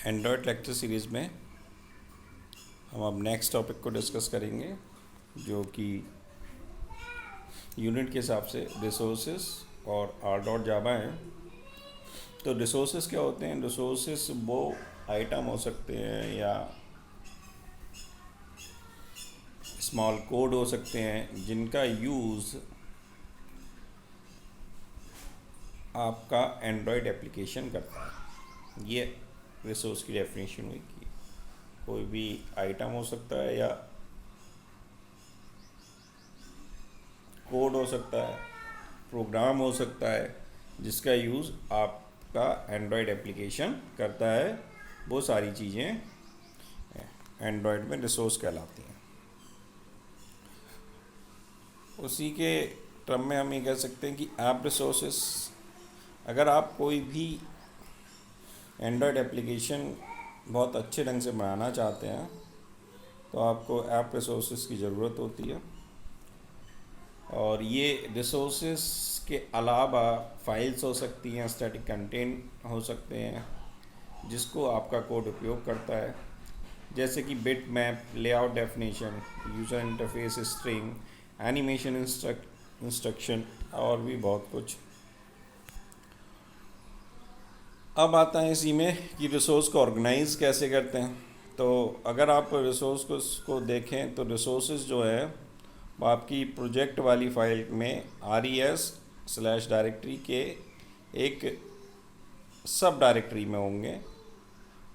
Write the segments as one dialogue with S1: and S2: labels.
S1: Android lecture series में हम अब नेक्स्ट टॉपिक को डिस्कस करेंगे, जो कि यूनिट के हिसाब से रिसोर्सेस और आर डॉट जावा है। तो रिसोर्सेस क्या होते हैं? रिसोर्सेस वो आइटम हो सकते हैं या स्मॉल कोड हो सकते हैं जिनका यूज़ आपका एंड्रॉयड एप्लीकेशन करता है। ये रिसोर्स की डेफिनेशन हुई कि कोई भी आइटम हो सकता है या कोड हो सकता है, प्रोग्राम हो सकता है जिसका यूज़ आपका एंड्रॉयड एप्लीकेशन करता है। वो सारी चीज़ें एंड्रॉयड में रिसोर्स कहलाती हैं। उसी के टर्म में हम ये कह सकते हैं कि ऐप रिसोर्सेस। अगर आप कोई भी एंड्रॉयड एप्लीकेशन बहुत अच्छे ढंग से बनाना चाहते हैं तो आपको ऐप रिसोर्सेस की ज़रूरत होती है। और ये रिसोर्सेस के अलावा फाइल्स हो सकती हैं, स्टैटिक कंटेंट हो सकते हैं जिसको आपका कोड उपयोग करता है, जैसे कि bit map, layout definition, user interface string, animation instruction और भी बहुत कुछ। अब आता है इसी में कि रिसोर्स को ऑर्गेनाइज कैसे करते हैं। तो अगर आप रिसोर्स को देखें तो रिसोर्सेज जो है वो आपकी प्रोजेक्ट वाली फाइल में res/डायरेक्टरी के एक सब डायरेक्टरी में होंगे,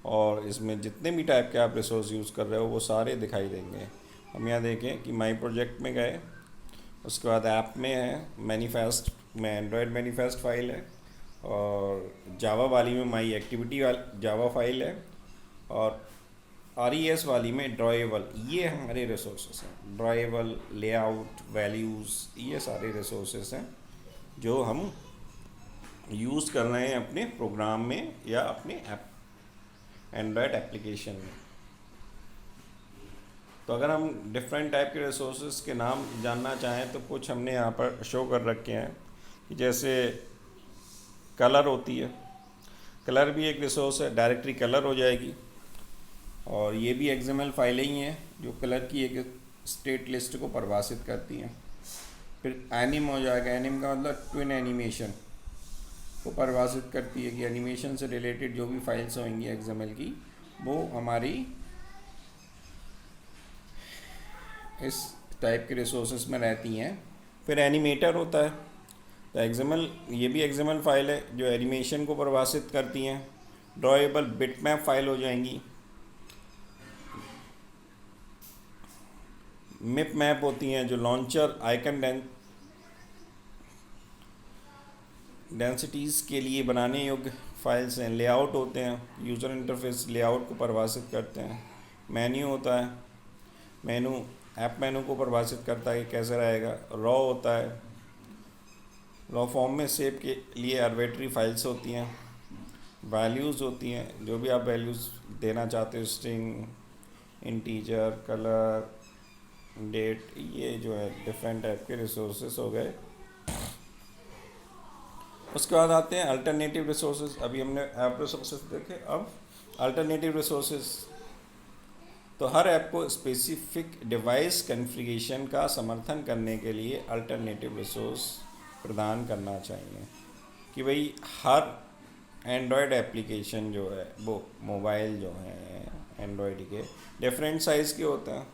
S1: और इसमें जितने भी टाइप के आप रिसोर्स यूज़ कर रहे हो वो सारे दिखाई देंगे। हम यहाँ देखें कि माई प्रोजेक्ट में गए, उसके बाद ऐप में है, मैनिफेस्ट में एंड्रॉयड मैनिफेस्ट फाइल है, और जावा वाली में माई एक्टिविटी वाली जावा फाइल है, और RES वाली में ड्रॉएबल। ये हमारे रिसोर्सेस हैं। ड्रॉएबल, लेआउट, वैल्यूज़, ये सारे रिसोर्सेस हैं जो हम यूज़ कर रहे हैं अपने प्रोग्राम में या अपने ऐप एंड्रॉयड एप्लीकेशन में। तो अगर हम डिफरेंट टाइप के रिसोर्सेज के नाम जानना चाहें तो कुछ हमने यहाँ पर शो कर रखे हैं कि जैसे कलर होती है। कलर भी एक रिसोर्स है, डायरेक्टरी कलर हो जाएगी, और ये भी XML फाइलें ही हैं जो कलर की एक स्टेट लिस्ट को परिभाषित करती हैं। फिर एनिम हो जाएगा। एनिम का मतलब ट्विन एनिमेशन को परिभाषित करती है कि एनिमेशन से रिलेटेड जो भी फाइल्स होंगी XML की वो हमारी इस टाइप के रिसोर्सेस में रहती हैं। फिर एनिमेटर होता है। तो XML, ये भी XML फाइल है जो एनिमेशन को परिभाषित करती हैं। ड्रॉएबल बिटमैप फाइल हो जाएंगी। मिप मैप होती हैं जो लॉन्चर आइकन डेंसिटीज़ के लिए बनाने योग्य फाइल्स हैं। लेआउट होते हैं, यूज़र इंटरफेस लेआउट को परिभाषित करते हैं। मेन्यू होता है, मेनू ऐप मेनू को परिभाषित करता है कि कैसे रहेगा। रॉ होता है, रॉ फॉर्म में सेव के लिए आर्बिट्री फाइल्स होती हैं। वैल्यूज़ होती हैं, जो भी आप वैल्यूज़ देना चाहते हो, स्ट्रिंग, इंटीजर, कलर, डेट, ये जो है डिफरेंट टाइप के रिसोर्सेस हो गए। उसके बाद आते हैं अल्टरनेटिव रिसोर्सेज। अभी हमने ऐप रिसोर्सेज देखे, अब अल्टरनेटिव रिसोर्सेज। तो हर ऐप को स्पेसिफिक डिवाइस कॉन्फ़िगरेशन का समर्थन करने के लिए अल्टरनेटिव रिसोर्स प्रदान करना चाहिए कि भाई हर एंड्रॉयड एप्लीकेशन जो है वो मोबाइल जो है एंड्रॉयड के डिफरेंट साइज़ के होते हैं।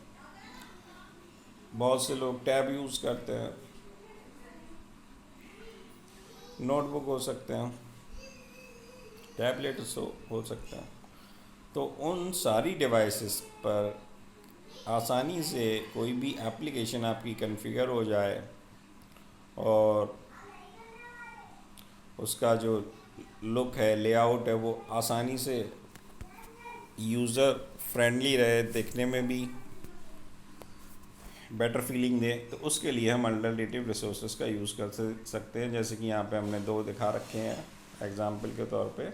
S1: बहुत से लोग टैब यूज़ करते हैं, नोटबुक हो सकते हैं, टैबलेट्स हो सकते हैं। तो उन सारी डिवाइसेस पर आसानी से कोई भी एप्लीकेशन आपकी कॉन्फ़िगर हो जाए और उसका जो लुक है, लेआउट है, वो आसानी से यूज़र फ्रेंडली रहे, देखने में भी बेटर फीलिंग दे, तो उसके लिए हम अल्टरनेटिव रिसोर्सेज का यूज़ कर सकते हैं। जैसे कि यहाँ पे हमने दो दिखा रखे हैं एग्जांपल के तौर पे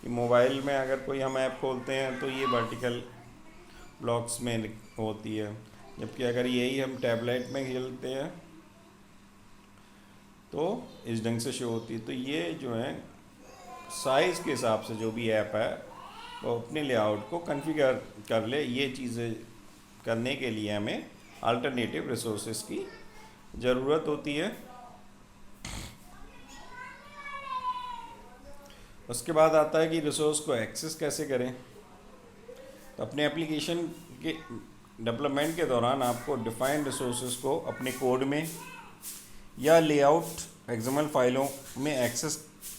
S1: कि मोबाइल में अगर कोई हम ऐप खोलते हैं तो ये वर्टिकल ब्लॉक्स में होती है, जबकि अगर यही हम टैबलेट में खेलते हैं तो इस ढंग से शो होती है। तो ये जो है साइज़ के हिसाब से जो भी ऐप है को अपने लेआउट को कॉन्फ़िगर कर ले। ये चीज़ें करने के लिए हमें अल्टरनेटिव रिसोर्सेज की ज़रूरत होती है। उसके बाद आता है कि रिसोर्स को एक्सेस कैसे करें। तो अपने एप्लीकेशन के डेवलपमेंट के दौरान आपको डिफाइंड रिसोर्सेज को अपने कोड में या लेआउट एक्सएमएल फाइलों में एक्सेस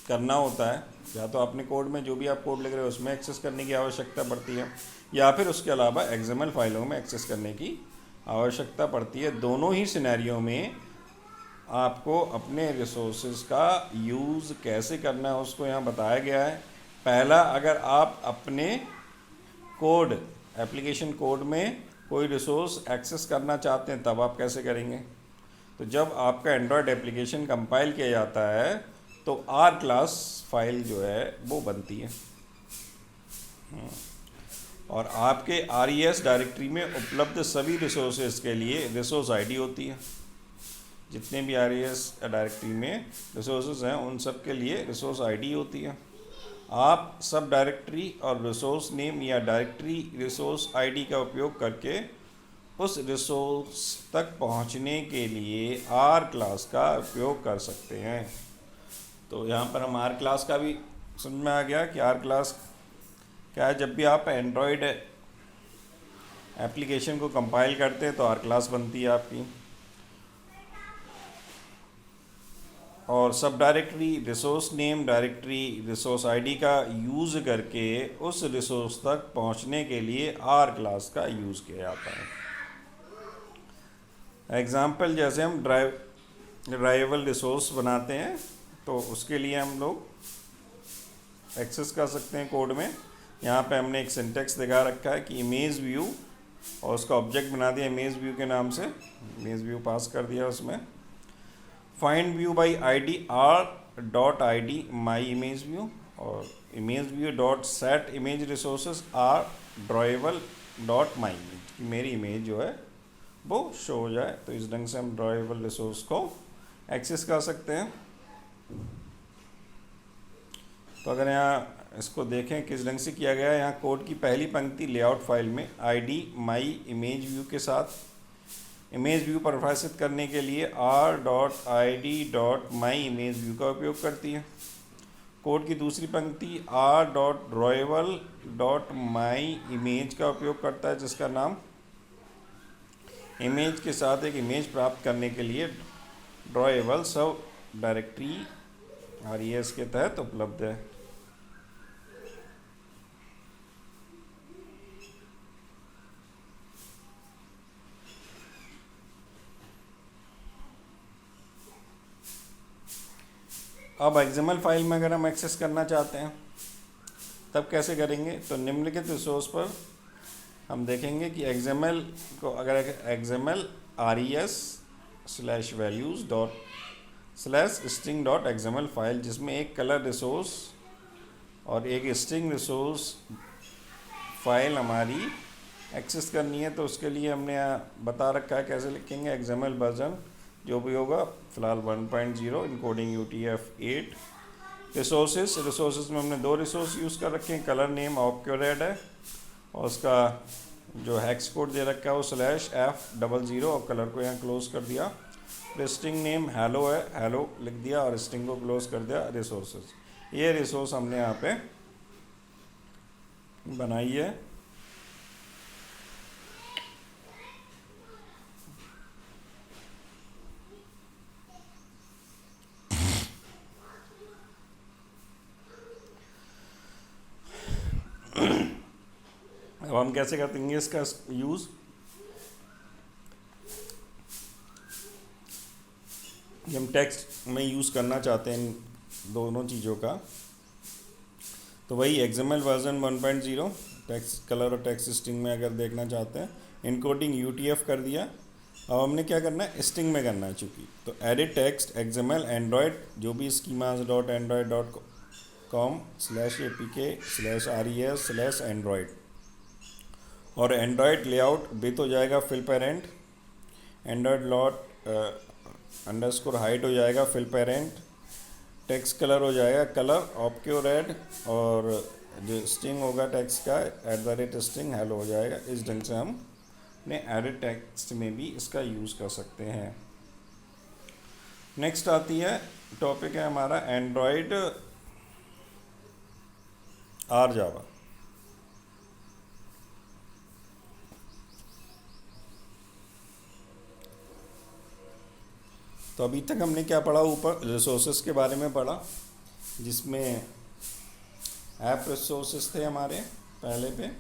S1: करना होता है। या तो अपने कोड में जो भी आप कोड लिख रहे हो उसमें एक्सेस करने की आवश्यकता पड़ती है, या फिर उसके अलावा एक्सएमएल फाइलों में एक्सेस करने की आवश्यकता पड़ती है। दोनों ही सिनेरियो में आपको अपने रिसोर्सेज का यूज़ कैसे करना है उसको यहाँ बताया गया है। पहला, अगर आप अपने कोड एप्लीकेशन कोड में कोई रिसोर्स एक्सेस करना चाहते हैं तब आप कैसे करेंगे। तो जब आपका एंड्रॉयड एप्लीकेशन कंपाइल किया जाता है तो आर क्लास फाइल जो है वो बनती है, और आपके RES डायरेक्टरी में उपलब्ध सभी रिसोर्सेज के लिए रिसोर्स आईडी होती है। जितने भी RES डायरेक्टरी में रिसोर्सेज हैं उन सब के लिए रिसोर्स आईडी होती है। आप सब डायरेक्टरी और रिसोर्स नेम या डायरेक्टरी रिसोर्स आईडी का उपयोग करके उस रिसोर्स तक पहुंचने के लिए आर क्लास का उपयोग कर सकते हैं। तो यहाँ पर हम आर क्लास का भी समझ में आ गया कि आर क्लास क्या है। जब भी आप एंड्रॉयड एप्लीकेशन को कंपाइल करते हैं तो आर क्लास बनती है आपकी, और सब directory resource name directory resource ID का यूज़ करके उस रिसोर्स तक पहुंचने के लिए आर क्लास का यूज़ किया जाता है। एग्ज़ाम्पल, जैसे हम ड्राइवेबल रिसोर्स बनाते हैं तो उसके लिए हम लोग एक्सेस कर सकते हैं कोड में। यहाँ पे हमने एक सिंटेक्स दिखा रखा है कि इमेज व्यू, और उसका ऑब्जेक्ट बना दिया इमेज व्यू के नाम से, इमेज व्यू पास कर दिया उसमें। Find view by ID r.id my image view, और image view dot set image resources r drawable dot my image, कि मेरी इमेज जो है वो शो हो जाए। तो इस ढंग से हम ड्राइवेबल रिसोर्स को एक्सेस कर सकते हैं। तो अगर यहाँ इसको देखें किस ढंग से किया गया है, यहाँ कोड की पहली पंक्ति लेआउट फाइल में आईडी माई इमेज व्यू के साथ इमेज व्यू परिभाषित करने के लिए r.id.my इमेज व्यू का उपयोग करती है। कोड की दूसरी पंक्ति r.drawable.my इमेज का उपयोग करता है, जिसका नाम इमेज के साथ एक इमेज प्राप्त करने के लिए ड्रॉएबल सब डायरेक्टरी RES के तहत उपलब्ध है। अब एक्सएमएल फाइल में अगर हम एक्सेस करना चाहते हैं तब कैसे करेंगे। तो निम्नलिखित रिसोर्स पर हम देखेंगे कि एक्सएमएल को अगर XML RES/values.string.xml फाइल, जिसमें एक कलर रिसोर्स और एक स्ट्रिंग रिसोर्स फाइल हमारी एक्सेस करनी है, तो उसके लिए हमने यहाँ बता रखा है कैसे लिखेंगे। XML वर्जन जो भी होगा फ़िलहाल 1.0, इनकोडिंग UTF-8। रिसोर्सेज में हमने दो रिसोर्स यूज़ कर रखे हैं। कलर नेम ऑक्यूरेड है और उसका जो हैक्स कोड दे रखा है वो /F00, और कलर को यहाँ क्लोज कर दिया। स्ट्रिंग नेम हेलो है, हेलो लिख दिया और स्ट्रिंग को क्लोज कर दिया। रिसोर्सेज, ये रिसोर्स हमने यहाँ पे बनाई है। अब हम कैसे करेंगे इसका यूज़। हम टेक्स्ट में यूज़ करना चाहते हैं इन दोनों चीज़ों का, तो वही XML वर्जन 1.0 टेक्स्ट कलर और टेक्स्ट स्ट्रिंग में अगर देखना चाहते हैं, इनकोडिंग UTF कर दिया। अब हमने क्या करना है, स्ट्रिंग में करना है चूँकि। तो एडिट टेक्स्ट XML एंड्रॉयड जो भी schemas.android.com/apk/res/android, और एंड्रॉयड लेआउट विथ हो जाएगा fill parent, android layout underscore height हो जाएगा फिल पेरेंट, टेक्स्ट कलर हो जाएगा कलर ऑब्क्योर रेड, और जो स्ट्रिंग होगा टेक्स्ट का @स्ट्रिंग हेलो हो जाएगा। इस ढंग से हम अपने एडिट टेक्स्ट में भी इसका यूज़ कर सकते हैं। नेक्स्ट आती है टॉपिक है हमारा एंड्रॉयड आर जावा। तो अभी तक हमने क्या पढ़ा, ऊपर रिसोर्सेज के बारे में पढ़ा, जिसमें ऐप रिसोर्सेज थे हमारे पहले पे,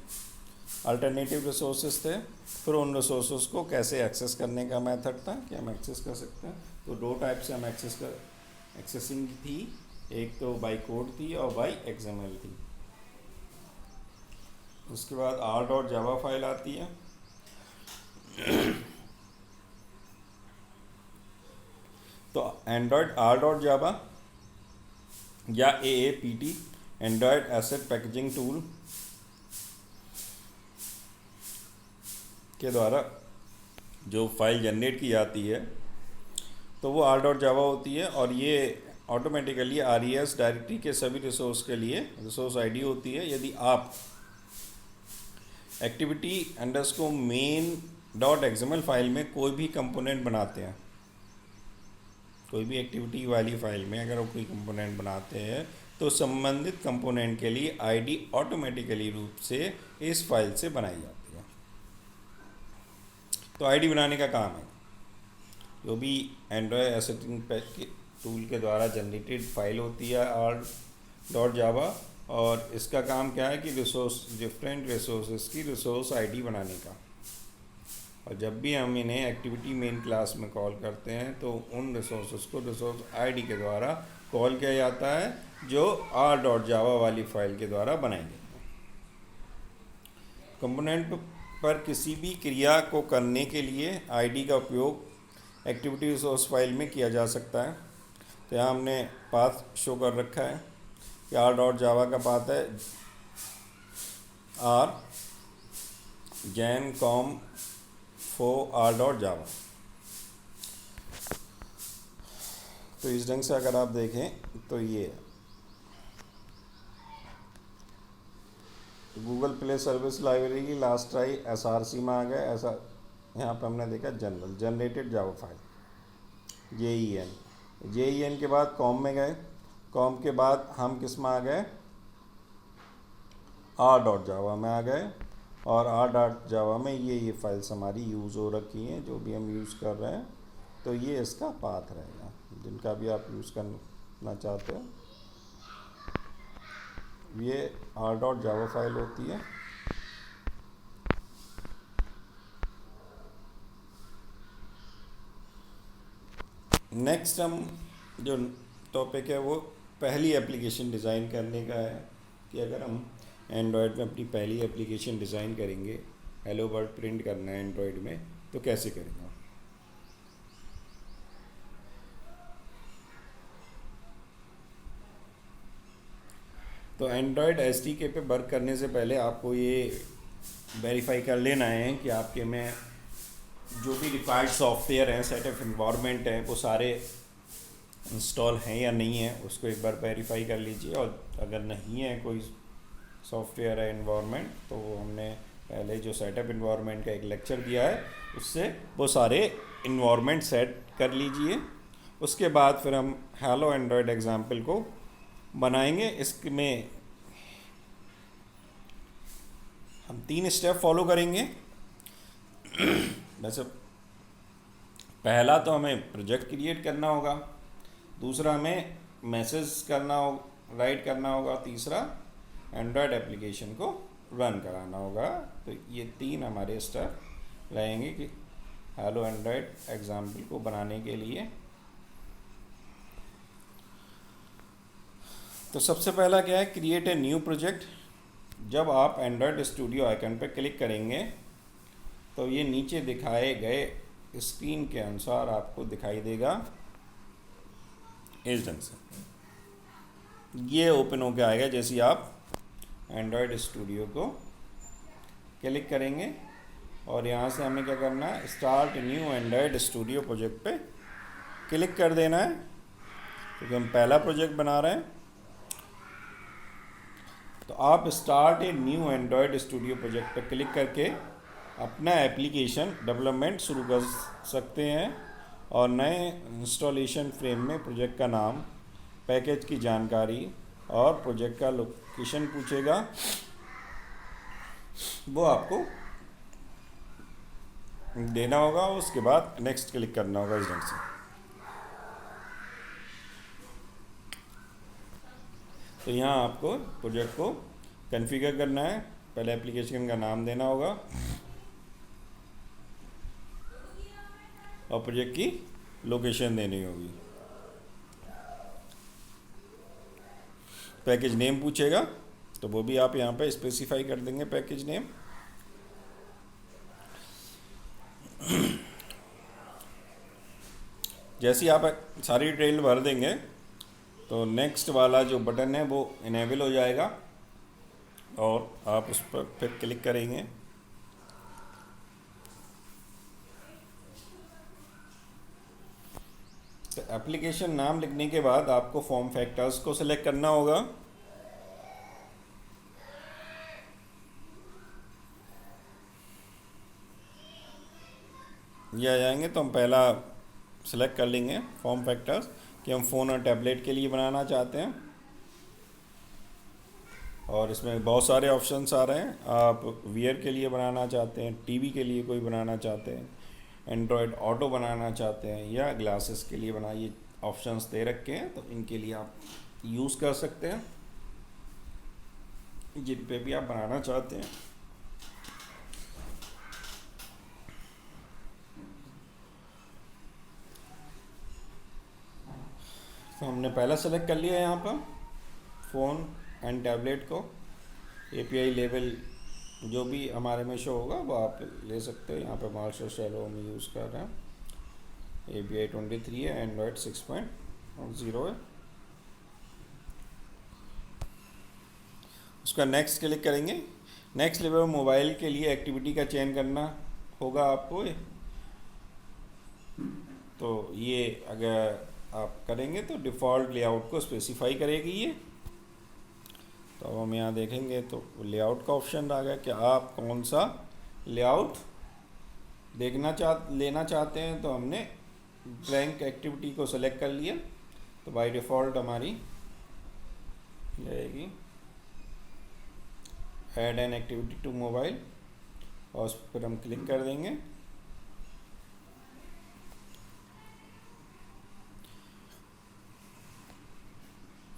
S1: अल्टरनेटिव रिसोर्सेज थे, फिर उन रिसोर्सेज को कैसे एक्सेस करने का मेथड था कि हम एक्सेस कर सकते हैं। तो दो टाइप से हम एक्सेसिंग थी, एक तो बाय कोड थी और बाय XML थी। उसके बाद r.java फाइल आती है। तो एंड्रॉयड r.java या AAPT Android asset packaging tool के द्वारा जो फाइल जनरेट की जाती है तो वो r.java होती है, और ये ऑटोमेटिकली RES डायरेक्टरी के सभी रिसोर्स के लिए रिसोर्स आईडी होती है। यदि आप activity_main.xml फाइल में कोई भी कंपोनेंट बनाते हैं, कोई भी एक्टिविटी वाली फाइल में अगर कोई कंपोनेंट बनाते हैं तो संबंधित कंपोनेंट के लिए आईडी ऑटोमेटिकली रूप से इस फाइल से बनाई जाती है। तो आईडी बनाने का काम है, जो भी एंड्रॉयड एसेटिंग टूल के द्वारा जनरेटेड फाइल होती है r.java, और इसका काम क्या है कि डिफरेंट रिसोर्सेज की रिसोर्स आईडी बनाने का। और जब भी हम इन्हें एक्टिविटी मेन क्लास में कॉल करते हैं तो उन रिसोर्सेज को रिसोर्स आईडी के द्वारा कॉल किया जाता है, जो r.java वाली फाइल के द्वारा बनाई गई है। कंपोनेंट पर किसी भी क्रिया को करने के लिए आईडी का उपयोग एक्टिविटी रिसोर्स फाइल में किया जा सकता है। तो यहाँ हमने पाथ शो कर रखा है कि r.java का पाथ है r gen_com for r.java। तो इस ढंग से अगर आप देखें तो ये गूगल प्ले सर्विस लाइब्रेरी की लास्ट ट्राई SRC में आ गया। ऐसा यहाँ पे हमने देखा जनरेटेड जावा फाइल JEN के बाद कॉम में गए, कॉम के बाद हम किस में आ गए, r.java में आ गए, और r.java में ये फाइल्स हमारी यूज़ हो रखी हैं, जो भी हम यूज़ कर रहे हैं। तो ये इसका पाथ रहेगा, जिनका भी आप यूज़ करना चाहते हो। ये r.java फाइल होती है। नेक्स्ट हम जो टॉपिक है वो पहली एप्लीकेशन डिज़ाइन करने का है, कि अगर हम एंड्रॉयड में अपनी पहली एप्लीकेशन डिज़ाइन करेंगे, हेलो वर्ल्ड प्रिंट करना है एंड्रॉयड में, तो कैसे करेंगे। तो एंड्रॉयड SDK पे वर्क करने से पहले आपको ये वेरीफाई कर लेना है कि आपके में जो भी रिक्वायर्ड सॉफ्टवेयर हैं, सेट ऑफ इन्वायरमेंट हैं, वो सारे इंस्टॉल हैं या नहीं है, उसको एक बार वेरीफाई कर लीजिए। और अगर नहीं है कोई सॉफ्टवेयर है इन्वायरमेंट, तो हमने पहले जो सेटअप इन्वायरमेंट का एक लेक्चर दिया है, उससे वो सारे इन्वायरमेंट सेट कर लीजिए। उसके बाद फिर हम हेलो एंड्रॉयड एग्जाम्पल को बनाएंगे। इसमें हम 3 स्टेप फॉलो करेंगे। वैसे पहला तो हमें प्रोजेक्ट क्रिएट करना होगा, दूसरा हमें मैसेज राइट करना होगा, तीसरा एंड्रॉयड एप्लीकेशन को रन कराना होगा। तो ये 3 हमारे स्टेप रहेंगे कि हेलो एंड्रॉयड एग्जाम्पल को बनाने के लिए। तो सबसे पहला क्या है, क्रिएट ए न्यू प्रोजेक्ट। जब आप एंड्रॉयड स्टूडियो आइकन पर क्लिक करेंगे तो ये नीचे दिखाए गए स्क्रीन के अनुसार आपको दिखाई देगा इस ढंग से। ये ओपन होकर आएगा जैसे ही आप एंड्रॉयड स्टूडियो को क्लिक करेंगे, और यहाँ से हमें क्या करना है, start new Android studio project पे क्लिक कर देना है। क्योंकि हम पहला प्रोजेक्ट बना रहे हैं। तो आप start a new Android studio project पर क्लिक करके अपना एप्लीकेशन डेवलपमेंट शुरू कर सकते हैं। और नए इंस्टॉलेशन फ्रेम में प्रोजेक्ट का नाम, पैकेज की जानकारी और प्रोजेक्ट का लोकेशन पूछेगा, वो आपको देना होगा। उसके बाद नेक्स्ट क्लिक करना होगा इस ढंग से। तो यहाँ आपको प्रोजेक्ट को कॉन्फ़िगर करना है। पहले एप्लीकेशन का नाम देना होगा और प्रोजेक्ट की लोकेशन देनी होगी। पैकेज नेम पूछेगा तो वो भी आप यहाँ पे स्पेसिफाई कर देंगे पैकेज नेम। जैसे ही आप सारी डिटेल भर देंगे तो नेक्स्ट वाला जो बटन है वो इनेबल हो जाएगा और आप उस पर फिर क्लिक करेंगे। तो एप्लीकेशन नाम लिखने के बाद आपको फॉर्म फैक्टर्स को सिलेक्ट करना होगा। ये आ जाएंगे तो हम पहला सिलेक्ट कर लेंगे फॉर्म फैक्टर्स कि हम फ़ोन और टैबलेट के लिए बनाना चाहते हैं। और इसमें बहुत सारे ऑप्शंस आ रहे हैं। आप वियर के लिए बनाना चाहते हैं, टीवी के लिए कोई बनाना चाहते हैं, एंड्रॉयड ऑटो बनाना चाहते हैं या ग्लासेस के लिए ये ऑप्शंस दे रखे हैं। तो इनके लिए आप यूज़ कर सकते हैं जिन पे भी आप बनाना चाहते हैं। तो हमने पहला सेलेक्ट कर लिया यहाँ पर फ़ोन एंड टैबलेट को। एपीआई लेवल जो भी हमारे में शो होगा वो आप ले सकते हो। यहाँ पे मार्शल शैलो हम यूज़ कर रहे हैं। API 23 है, एंड्रॉयड 6.0 है। उसका नेक्स्ट क्लिक करेंगे। नेक्स्ट लेवल मोबाइल के लिए एक्टिविटी का चयन करना होगा आपको। तो ये अगर आप करेंगे तो डिफ़ॉल्ट लेआउट को स्पेसिफाई करेगी ये। तो अब हम यहाँ देखेंगे तो लेआउट का ऑप्शन आ गया कि आप कौन सा लेआउट लेना चाहते हैं। तो हमने ब्लैंक एक्टिविटी को सेलेक्ट कर लिया। तो बाय डिफ़ॉल्ट हमारी रहेगी add an activity to mobile और उस पर हम क्लिक कर देंगे।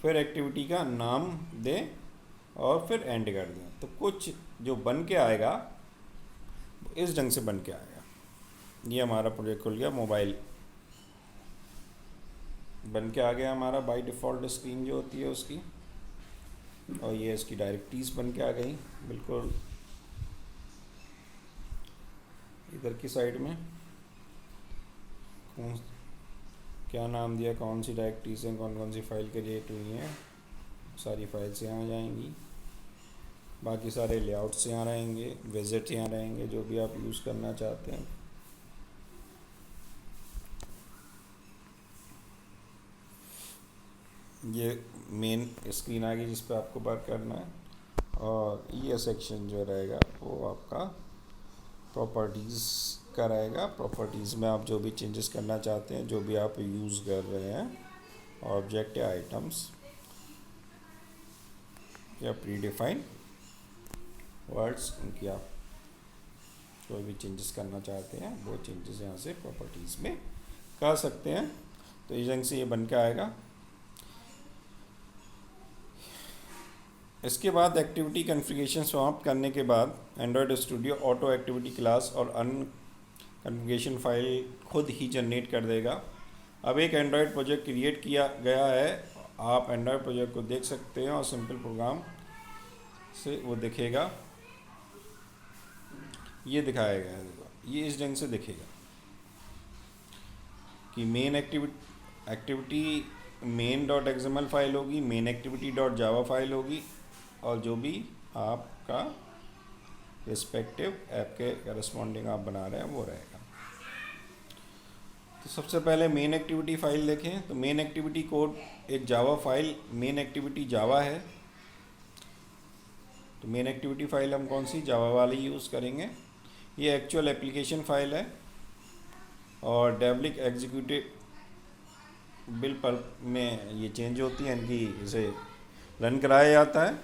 S1: फिर एक्टिविटी का नाम दें और फिर एंड कर दें। तो कुछ जो बन के आएगा इस ढंग से बन के आएगा। ये हमारा प्रोजेक्ट खुल गया, मोबाइल बन के आ गया हमारा बाय डिफ़ॉल्ट स्क्रीन जो होती है उसकी। और ये इसकी डायरेक्टरीज बन के आ गई बिल्कुल इधर की साइड में। क्या नाम दिया, कौन सी डायरेक्टरीज हैं, कौन कौन सी फाइल क्रिएट हुई हैं, सारी फाइल्स यहाँ आ जाएंगी। बाकी सारे लेआउट्स यहाँ रहेंगे, विजिट यहाँ रहेंगे, जो भी आप यूज़ करना चाहते हैं। ये मेन स्क्रीन आ गई जिस पे आपको वर्क करना है। और ये सेक्शन जो रहेगा वो आपका प्रॉपर्टीज़ का रहेगा। प्रॉपर्टीज़ में आप जो भी चेंजेस करना चाहते हैं, जो भी आप यूज़ कर रहे हैं, ऑब्जेक्ट या आइटम्स या प्री डिफाइंड वर्ड्स, उनकी आप कोई भी चेंजेस करना चाहते हैं वो चेंजेस यहाँ से प्रॉपर्टीज़ में कर सकते हैं। तो इस ढंग से ये बन के आएगा। इसके बाद एक्टिविटी कॉन्फ़िगरेशन समाप्त करने के बाद Android studio auto activity class और अन्य कॉन्फ़िगरेशन फाइल खुद ही जनरेट कर देगा। अब एक एंड्रॉयड प्रोजेक्ट क्रिएट किया गया है। आप एंड्रॉयड प्रोजेक्ट को देख सकते हैं और सिंपल प्रोग्राम से वो दिखेगा। ये दिखाया गया है, ये इस ढंग से दिखेगा कि main activity main dot XML file होगी, main activity dot Java file होगी और जो भी आपका रिस्पेक्टिव ऐप के करस्पॉन्डिंग आप बना रहे हैं वो रहेगा। तो सबसे पहले मेन एक्टिविटी फाइल देखें। तो मेन एक्टिविटी कोड एक जावा फाइल मेन एक्टिविटी जावा है। तो मेन एक्टिविटी फाइल हम कौन सी जावा वाली यूज़ करेंगे। ये एक्चुअल एप्लीकेशन फाइल है और डेवलिक एग्जीक्यूटिव बिल पर में ये चेंज होती है, इनकी इसे रन कराया जाता है।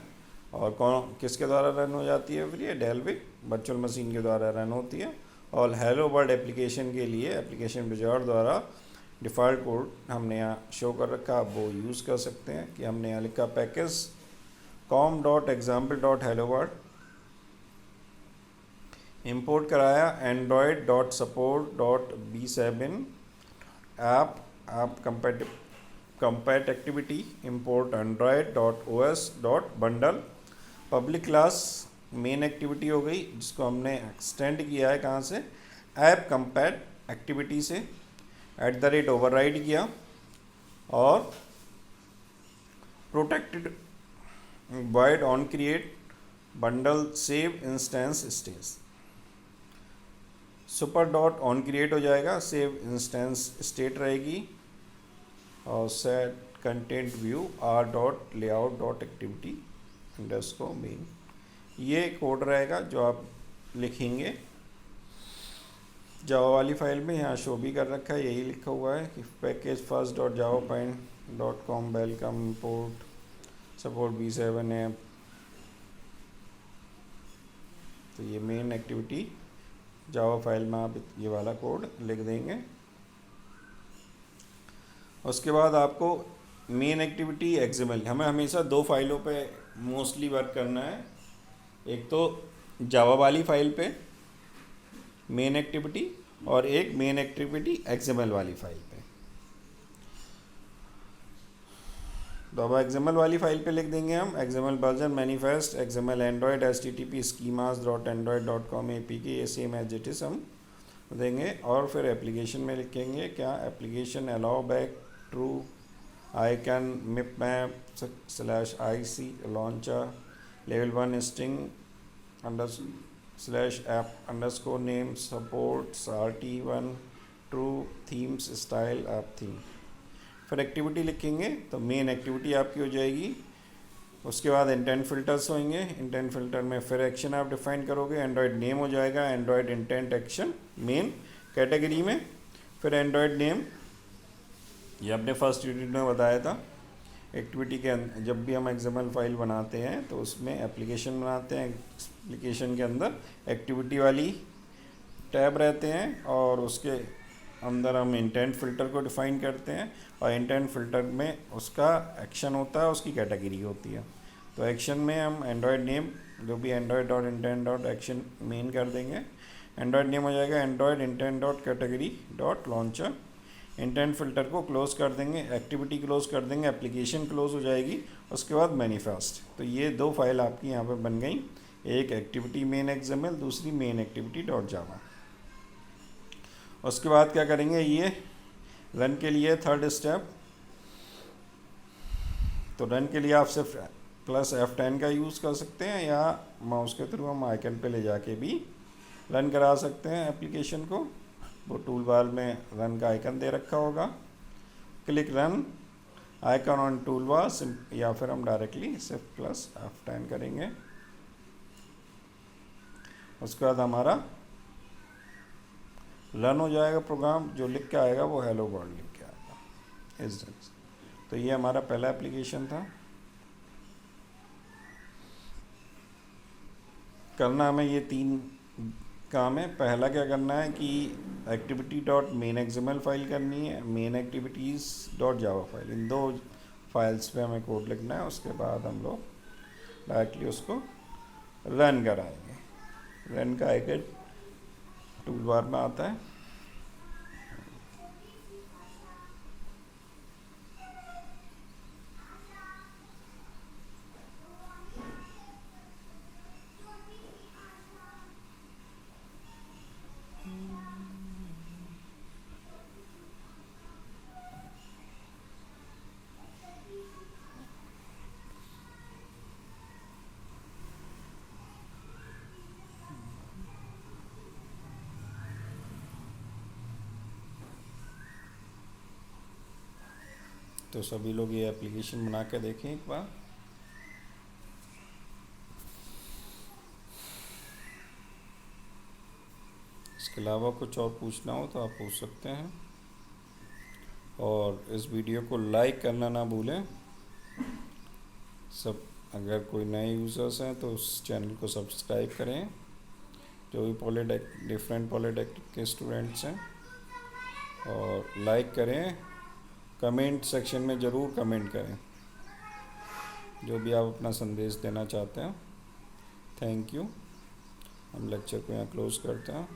S1: और कौन किसके द्वारा रन हो जाती है, फिर ये डेलविक वर्चुअल मशीन के द्वारा रन होती है। और हेलो वर्ल्ड एप्लीकेशन के लिए एप्लीकेशन विजार्ड द्वारा डिफ़ॉल्ट कोड हमने यहाँ शो कर रखा, आप वो यूज़ कर सकते हैं। कि हमने यहाँ लिखा पैकेज com.example.helloworld इंपोर्ट कराया android.support.b7 app compatibility import android.os.bundle public class main activity हो गई, जिसको हमने एक्सटेंड किया है कहाँ से, ऐप कंपैट एक्टिविटी से, @ ओवरराइड किया और protected void on create bundle save instance stage super dot on create हो जाएगा, सेव इंस्टेंस स्टेट रहेगी और set content view R dot layout dot activity underscore main, ये कोड रहेगा जो आप लिखेंगे जावा वाली फाइल में। यहाँ शो भी कर रखा है, यही लिखा हुआ है कि पैकेज फर्स्ट डॉट जावा pine dot com welcome import support B7 app. तो ये मेन एक्टिविटी जावा फाइल में आप ये वाला कोड लिख देंगे। उसके बाद आपको मेन एक्टिविटी एक्सएमएल, हमें हमेशा दो फाइलों पे मोस्टली वर्क करना है। एक तो जावा वाली फाइल पे मेन एक्टिविटी और एक मेन एक्टिविटी एक्सएमएल वाली फाइल पे। तो अब एक्सएमएल वाली फाइल पे लिख देंगे हम XML version manifest XML Android HTTP schemas.android.com APK, ये सेम एज इट इज़ हम देंगे। और फिर एप्लीकेशन में लिखेंगे क्या, application allow back true icon mipmap /IC launcher लेवल 1 string /app_ name supports RT1 true themes style app theme. फिर एक्टिविटी लिखेंगे तो मेन एक्टिविटी आपकी हो जाएगी। उसके बाद इंटेंट फिल्टर्स होंगे, इंटेंट फिल्टर में फिर एक्शन आप डिफाइन करोगे, एंड्रॉयड नेम हो जाएगा Android intent action main category में। फिर एंड्रॉयड नेम ये आपने फर्स्ट यूनिट में बताया था। एक्टिविटी के जब भी हम एक्सएमएल फाइल बनाते हैं तो उसमें एप्लीकेशन बनाते हैं, एप्लीकेशन के अंदर एक्टिविटी वाली टैब रहते हैं और उसके अंदर हम इंटेंट फ़िल्टर को डिफ़ाइन करते हैं और इंटेंट फ़िल्टर में उसका एक्शन होता है, उसकी कैटेगरी होती है। तो एक्शन में हम एंड्रॉयड नेम जो भी Android dot intent dot action main कर देंगे। एंड्रॉयड नेम हो जाएगा Android intent dot category dot launcher. Intent filter को क्लोज़ कर देंगे, एक्टिविटी क्लोज़ कर देंगे, एप्लीकेशन क्लोज़ हो जाएगी। उसके बाद मैनिफेस्ट। तो ये दो फाइल आपकी यहाँ पर बन गई, एक एक्टिविटी मेन एक्सएमएल, दूसरी मेन एक्टिविटी डॉट जावा। उसके बाद क्या करेंगे, ये रन के लिए थर्ड स्टेप। तो रन के लिए आप सिर्फ +F10 का यूज़ कर सकते हैं या माउस के थ्रू हम आइकन पे ले जाके भी रन करा सकते हैं एप्लीकेशन को। वो टूल बार में रन का आइकन दे रखा होगा, click run icon on tool bar, या फिर हम डायरेक्टली सिर्फ +F10 करेंगे। उसके बाद हमारा रन हो जाएगा प्रोग्राम, जो लिख के आएगा वो हेलो वर्ल्ड लिख के आएगा इस। तो ये हमारा पहला एप्लीकेशन था। करना हमें ये 3 काम है। पहला क्या करना है कि activity dot main XML file करनी है, main activities dot Java file, इन दो फाइल्स पे हमें कोड लिखना है। उसके बाद हम लोग डायरेक्टली उसको रन कराएंगे। रन का आइकन टूल बार में आता है। तो सभी लोग ये एप्लीकेशन बना के देखें एक बार। इसके अलावा कुछ और पूछना हो तो आप पूछ सकते हैं, और इस वीडियो को लाइक करना ना भूलें सब। अगर कोई नए यूज़र्स हैं तो उस चैनल को सब्सक्राइब करें, जो भी डिफरेंट पॉलिटेक्निक के स्टूडेंट्स हैं, और लाइक करें। कमेंट सेक्शन में ज़रूर कमेंट करें जो भी आप अपना संदेश देना चाहते हैं। Thank you. हम लेक्चर को यहाँ क्लोज़ करते हैं।